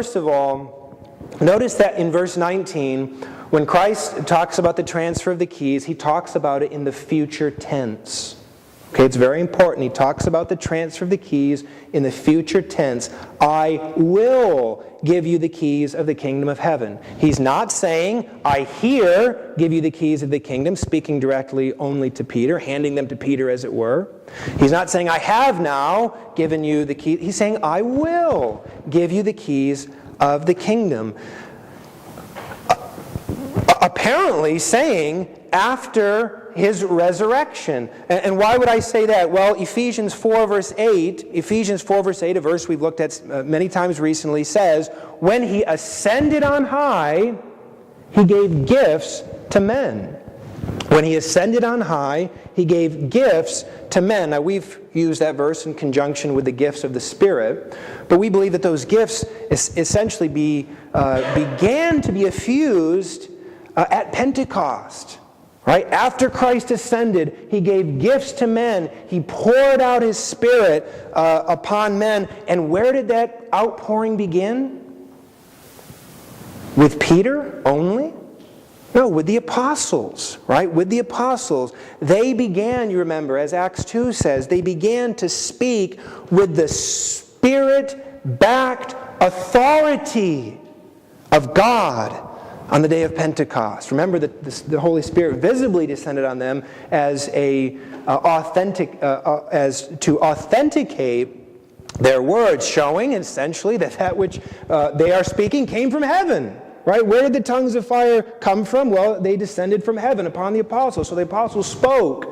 first of all, notice that in verse 19, when Christ talks about the transfer of the keys, he talks about it in the future tense. Okay, it's very important. He talks about the transfer of the keys in the future tense. I will give you the keys of the kingdom of heaven. He's not saying, I here give you the keys of the kingdom, speaking directly only to Peter, handing them to Peter as it were. He's not saying, I have now given you the keys. He's saying, I will give you the keys of the kingdom. Apparently saying after his resurrection. And why would I say that? Well, Ephesians 4 verse 8, a verse we've looked at many times recently, says, when he ascended on high, he gave gifts to men. When he ascended on high, he gave gifts to men. Now, we've used that verse in conjunction with the gifts of the Spirit, but we believe that those gifts essentially began to be effused at Pentecost. Right? After Christ ascended, he gave gifts to men. He poured out his Spirit upon men. And where did that outpouring begin? With Peter only? No, with the apostles, right? With the apostles. They began, you remember, as Acts 2 says, they began to speak with the Spirit-backed authority of God on the day of Pentecost. Remember that the Holy Spirit visibly descended on them as to authenticate their words, showing essentially that which they are speaking came from heaven. Right? Where did the tongues of fire come from? Well, they descended from heaven upon the apostles. So the apostles spoke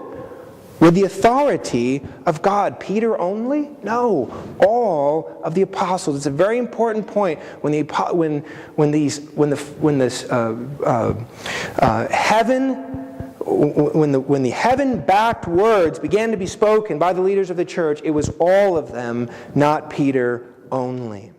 with the authority of God. Peter only? No, all of the apostles. It's a very important point when the heaven-backed words began to be spoken by the leaders of the church. It was all of them, not Peter only.